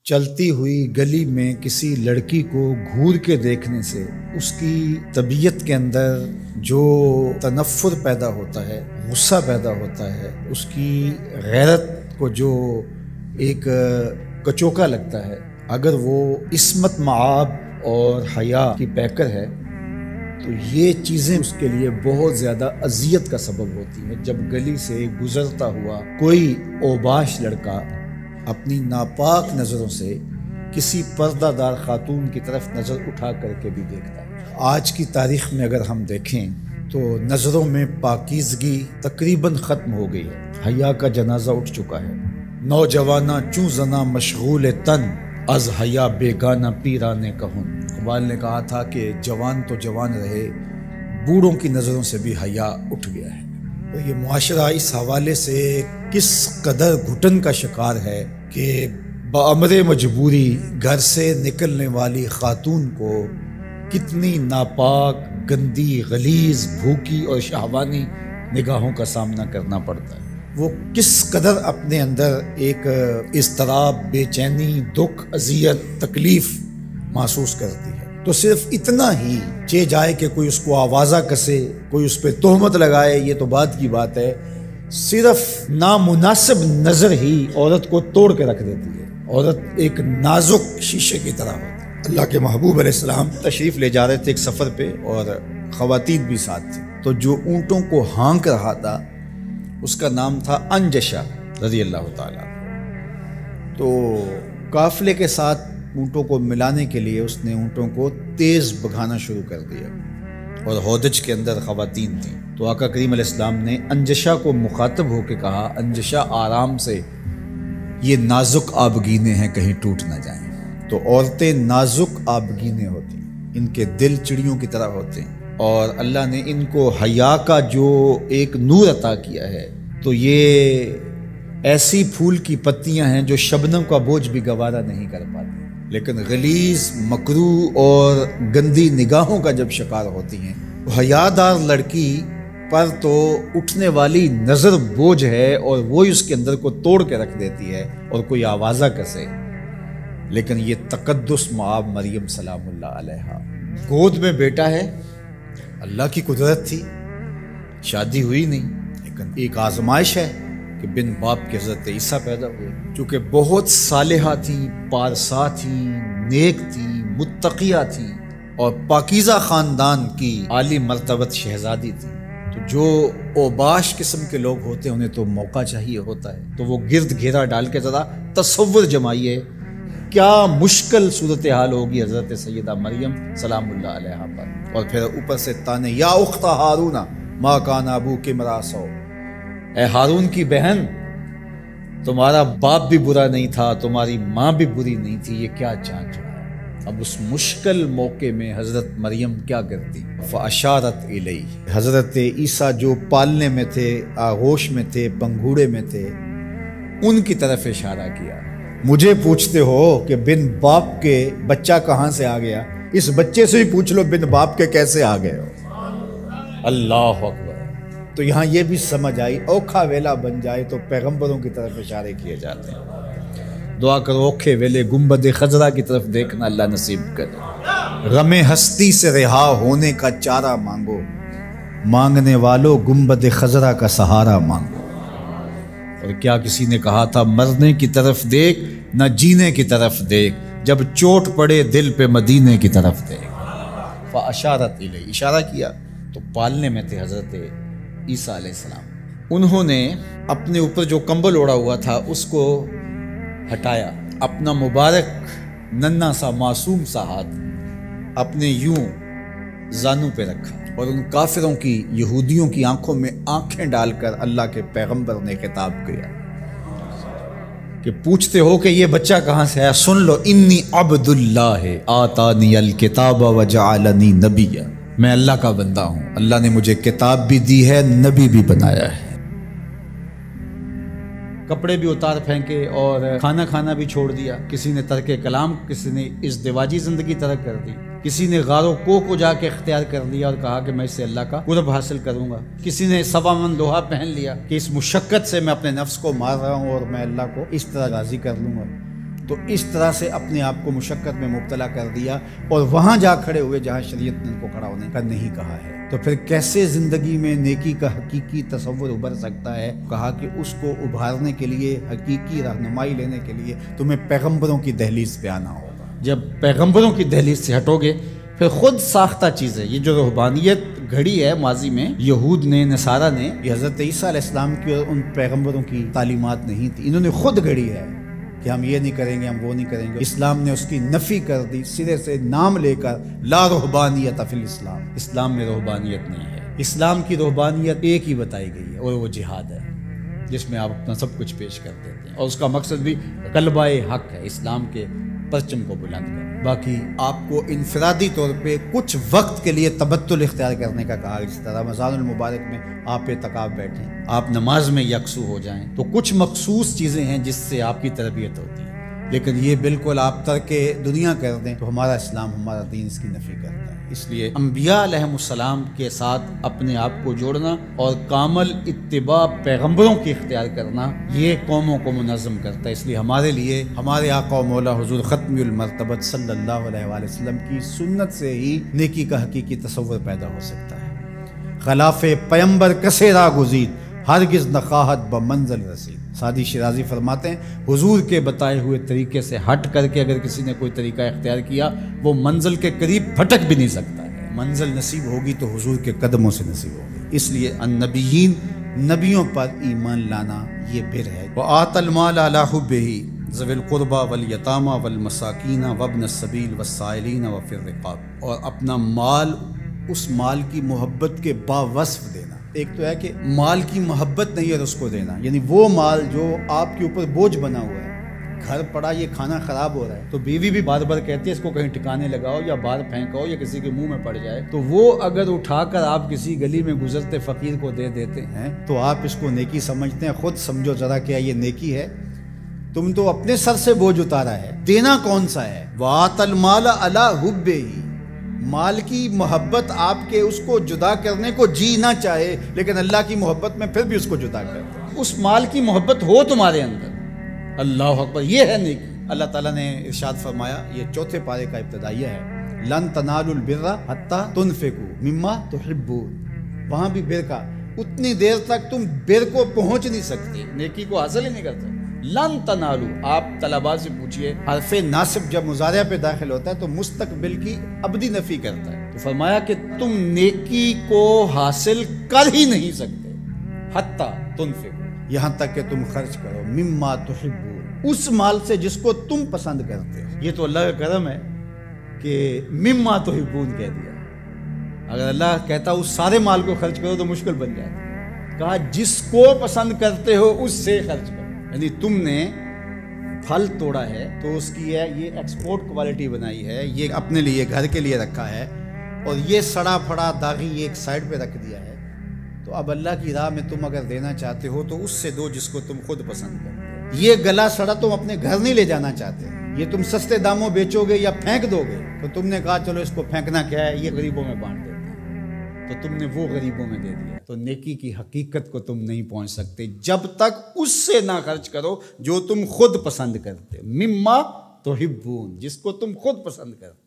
چلتی ہوئی گلی میں کسی لڑکی کو گھور کے دیکھنے سے اس کی طبیعت کے اندر جو تنفر پیدا ہوتا ہے، غصہ پیدا ہوتا ہے، اس کی غیرت کو جو ایک کچوکا لگتا ہے، اگر وہ عصمت معاب اور حیا کی پیکر ہے تو یہ چیزیں اس کے لیے بہت زیادہ اذیت کا سبب ہوتی ہیں۔ جب گلی سے گزرتا ہوا کوئی اوباش لڑکا اپنی ناپاک نظروں سے کسی پردہ دار خاتون کی طرف نظر اٹھا کر کے بھی دیکھتا ہے۔ آج کی تاریخ میں اگر ہم دیکھیں تو نظروں میں پاکیزگی تقریباً ختم ہو گئی ہے، حیا کا جنازہ اٹھ چکا ہے۔ نوجواناں چوں زنا مشغول تن، از حیا بیگانہ پیرانے کہن۔ اقبال نے کہا تھا کہ جوان تو جوان رہے، بوڑھوں کی نظروں سے بھی حیا اٹھ گیا ہے۔ تو یہ معاشرہ اس حوالے سے کس قدر گھٹن کا شکار ہے کہ بامر مجبوری گھر سے نکلنے والی خاتون کو کتنی ناپاک، گندی، غلیظ، بھوکی اور شہوانی نگاہوں کا سامنا کرنا پڑتا ہے۔ وہ کس قدر اپنے اندر ایک اضطراب، بے چینی، دکھ، اذیت، تکلیف محسوس کرتی ہے۔ تو صرف اتنا ہی چہ جائے کہ کوئی اس کو آوازہ کسے، کوئی اس پہ تہمت لگائے، یہ تو بعد کی بات ہے، صرف نامناسب نظر ہی عورت کو توڑ کے رکھ دیتی ہے۔ عورت ایک نازک شیشے کی طرح ہوتی ہے۔ اللہ کے محبوب علیہ السلام تشریف لے جا رہے تھے ایک سفر پہ اور خواتین بھی ساتھ تھیں، تو جو اونٹوں کو ہانک رہا تھا اس کا نام تھا انجشہ رضی اللہ تعالیٰ۔ تو قافلے کے ساتھ اونٹوں کو ملانے کے لیے اس نے اونٹوں کو تیز بھگانا شروع کر دیا اور ہودج کے اندر خواتین تھیں۔ تو آقا کریم علیہ السلام نے انجشہ کو مخاطب ہو کے کہا، انجشہ آرام سے، یہ نازک آبگینے ہیں، کہیں ٹوٹ نہ جائیں۔ تو عورتیں نازک آبگینے ہوتی ہیں، ان کے دل چڑیوں کی طرح ہوتے ہیں، اور اللہ نے ان کو حیا کا جو ایک نور عطا کیا ہے، تو یہ ایسی پھول کی پتیاں ہیں جو شبنم کا بوجھ بھی گوارا نہیں کر پاتی، لیکن غلیظ، مکروہ اور گندی نگاہوں کا جب شکار ہوتی ہیں، حیادار لڑکی پر تو اٹھنے والی نظر بوجھ ہے اور وہی اس کے اندر کو توڑ کے رکھ دیتی ہے اور کوئی آوازہ کسے۔ لیکن یہ تقدس معاب مریم سلام اللہ علیہا، گود میں بیٹا ہے، اللہ کی قدرت تھی، شادی ہوئی نہیں، لیکن ایک آزمائش ہے کہ بن باپ کے حضرت عیسیٰ پیدا ہوئے، چونکہ بہت صالحہ تھی، پارسا تھی، نیک تھی، متقیہ تھی اور پاکیزہ خاندان کی عالی مرتبت شہزادی تھی۔ تو جو اوباش قسم کے لوگ ہوتے ہیں انہیں تو موقع چاہیے ہوتا ہے، تو وہ گرد گھیرا ڈال کے ذرا تصور جمائیے کیا مشکل صورتحال ہوگی حضرت سیدہ مریم سلام اللہ علیہا پر، اور پھر اوپر سے تانے، یا اخت ہارون ما کان ابوک امرأ سوء، اے ہارون کی بہن، تمہارا باپ بھی برا نہیں تھا، تمہاری ماں بھی بری نہیں تھی، یہ کیا چانچ رہا ہے۔ اب اس مشکل موقع میں حضرت مریم کیا کرتی؟ فاشارت الیہ، حضرت عیسیٰ جو پالنے میں تھے، آغوش میں تھے، پنگھوڑے میں تھے، ان کی طرف اشارہ کیا۔ مجھے پوچھتے ہو کہ بن باپ کے بچہ کہاں سے آ گیا، اس بچے سے ہی پوچھ لو بن باپ کے کیسے آ گئے ہو۔ اللہ اکبر۔ تو یہاں یہ بھی سمجھ آئی، اوکھا ویلا بن جائے تو پیغمبروں کی طرف اشارے کیے جاتے ہیں۔ دعا کرو اوکھے ویلے گنبد خضرا کی طرف دیکھنا اللہ نصیب کرے۔ غم ہستی سے رہا ہونے کا چارہ مانگو، مانگنے والو گنبد خضرا کا سہارا مانگو۔ اور کیا کسی نے کہا تھا، مرنے کی طرف دیکھ نہ جینے کی طرف دیکھ، جب چوٹ پڑے دل پہ مدینے کی طرف دیکھ۔ فاشارت الیہ، اشارہ کیا، تو پالنے میں تھے حضرت عیسیٰ علیہ السلام۔ انہوں نے اپنے اوپر جو کمبل اوڑا ہوا تھا اس کو ہٹایا، اپنا مبارک ننھا سا معصوم سا ہاتھ اپنے یوں زانوں پہ رکھا، اور ان کافروں کی، یہودیوں کی آنکھوں میں آنکھیں ڈال کر اللہ کے پیغمبر نے خطاب کیا کہ پوچھتے ہو کہ یہ بچہ کہاں سے آیا، سن لو، انی عبد اللہ آتانی الکتاب وجعلنی نبیا، میں اللہ کا بندہ ہوں، اللہ نے مجھے کتاب بھی دی ہے، نبی بھی بنایا ہے۔ کپڑے بھی اتار پھینکے اور کھانا بھی چھوڑ دیا، کسی نے ترک کلام، کسی نے ازدواجی زندگی ترک کر دی، کسی نے غار و کوہ کو جا کے اختیار کر لیا اور کہا کہ میں اس سے اللہ کا قرب حاصل کروں گا، کسی نے 1.25 من لوہا پہن لیا کہ اس مشقت سے میں اپنے نفس کو مار رہا ہوں اور میں اللہ کو اس طرح راضی کر لوں گا، تو اس طرح سے اپنے آپ کو مشقت میں مبتلا کر دیا اور وہاں جا کھڑے ہوئے جہاں شریعت نے ان کو کھڑا ہونے کا نہیں کہا ہے۔ تو پھر کیسے زندگی میں نیکی کا حقیقی تصور ابھر سکتا ہے؟ کہا کہ اس کو ابھارنے کے لیے، حقیقی رہنمائی لینے کے لیے تمہیں پیغمبروں کی دہلیز پہ آنا ہوگا۔ جب پیغمبروں کی دہلیز سے ہٹو گے پھر خود ساختہ چیز ہے۔ یہ جو روحانیت گھڑی ہے ماضی میں یہود نے، نصارہ نے، یہ حضرت عیسیٰ علیہ السلام کی اور ان پیغمبروں کی تعلیمات نہیں تھی، انہوں نے خود گھڑی ہے کہ ہم یہ نہیں کریں گے، ہم وہ نہیں کریں گے۔ اسلام نے اس کی نفی کر دی سرے سے، نام لے کر، لا رہبانیت فی الاسلام، اسلام میں رہبانیت نہیں ہے۔ اسلام کی رہبانیت ایک ہی بتائی گئی ہے اور وہ جہاد ہے، جس میں آپ اپنا سب کچھ پیش کر دیتے ہیں، اور اس کا مقصد بھی غلبہ حق ہے، اسلام کے پرچم کو بلند کرنا۔ باقی آپ کو انفرادی طور پہ کچھ وقت کے لیے تبتل اختیار کرنے کا کہا، جس طرح رمضان المبارک میں آپ اعتکاف بیٹھیں، آپ نماز میں یکسو ہو جائیں، تو کچھ مخصوص چیزیں ہیں جس سے آپ کی تربیت ہوتی ہے، لیکن یہ بالکل آپ ترک دنیا کر دیں تو ہمارا اسلام، ہمارا دین اس کی نفی کرتا ہے۔ اس لیے انبیاء علیہ السلام کے ساتھ اپنے آپ کو جوڑنا اور کامل اتباع پیغمبروں کی اختیار کرنا، یہ قوموں کو منظم کرتا ہے۔ اس لیے ہمارے لیے ہمارے آقا و مولا حضور ختم المرتبت صلی اللہ علیہ وآلہ وسلم کی سنت سے ہی نیکی کا حقیقی تصور پیدا ہو سکتا ہے۔ خلاف پیمبر کسے را گزید، ہرگز نخواہت بمنزل رسید۔ سعدی شیرازی فرماتے ہیں حضور کے بتائے ہوئے طریقے سے ہٹ کر کے اگر کسی نے کوئی طریقہ اختیار کیا، وہ منزل کے قریب پھٹک بھی نہیں سکتا ہے۔ منزل نصیب ہوگی تو حضور کے قدموں سے نصیب ہوگی۔ اس لیے النبیین، نبیوں پر ایمان لانا یہ بر ہے۔ وآت المال علی حبہ ذوی القربى والیتامى والمساکین وابن السبیل والسائلین وفی الرقاب، اور اپنا مال، اس مال کی محبت کے باوصف دینا۔ ایک تو ہے کہ مال کی محبت نہیں ہے اس کو دینا، یعنی وہ مال جو آپ کے اوپر بوجھ بنا ہوا ہے، گھر پڑا یہ کھانا خراب ہو رہا ہے تو بیوی بھی بار بار کہتی ہے اس کو کہیں ٹھکانے لگاؤ یا باہر پھینکاؤ یا کسی کے منہ میں پڑ جائے، تو وہ اگر اٹھا کر آپ کسی گلی میں گزرتے فقیر کو دے دیتے ہیں تو آپ اس کو نیکی سمجھتے ہیں۔ خود سمجھو ذرا کیا یہ نیکی ہے؟ تم تو اپنے سر سے بوجھ اتارا ہے، دینا کون سا ہے؟ وآت المال علی حبہ، مال کی محبت آپ کے اس کو جدا کرنے کو جی نہ چاہے، لیکن اللہ کی محبت میں پھر بھی اس کو جدا کر دے۔ اس مال کی محبت ہو تمہارے اندر، اللہ اکبر، یہ ہے نیکی۔ اللہ تعالیٰ نے ارشاد فرمایا، یہ چوتھے پارے کا ابتدائیہ ہے، لن تنالوا البر حتی تنفقوا مما تحبون۔ وہاں بھی بر کا، اتنی دیر تک تم بر کو پہنچ نہیں سکتے، نیکی کو حاصل ہی نہیں کرتے۔ لن تنالو، آپ طلباء سے پوچھئے، حرف ناصب جب مضارع پہ داخل ہوتا ہے تو مستقبل کی ابدی نفی کرتا ہے، تو فرمایا کہ تم نیکی کو حاصل کر ہی نہیں سکتے حتی تنفقوا، یہاں تک کہ تم خرچ کرو، مما تحبون، اس مال سے جس کو تم پسند کرتے ہو۔ یہ تو اللہ کا کرم ہے کہ مما تحبون کہہ دیا، اگر اللہ کہتا اس سارے مال کو خرچ کرو تو مشکل بن جاتا۔ کہا جس کو پسند کرتے ہو اس سے خرچ کرو، یعنی تم نے پھل توڑا ہے تو اس کی ہے یہ ایکسپورٹ کوالٹی بنائی ہے، یہ اپنے لیے گھر کے لیے رکھا ہے، اور یہ سڑا پھڑا داغی یہ ایک سائڈ پہ رکھ دیا ہے، تو اب اللہ کی راہ میں تم اگر دینا چاہتے ہو تو اس سے دو جس کو تم خود پسند کرتے ہو۔ یہ گلا سڑا تم اپنے گھر نہیں لے جانا چاہتے، یہ تم سستے داموں بیچو گے یا پھینک دو گے، تو تم نے کہا چلو اس کو پھینکنا کیا ہے، یہ غریبوں میں بانٹ دیتے ہیں، تو تم نے وہ غریبوں میں دے دیا۔ تو نیکی کی حقیقت کو تم نہیں پہنچ سکتے جب تک اس سے نہ خرچ کرو جو تم خود پسند کرتے، مما تحبون، جس کو تم خود پسند کرتے۔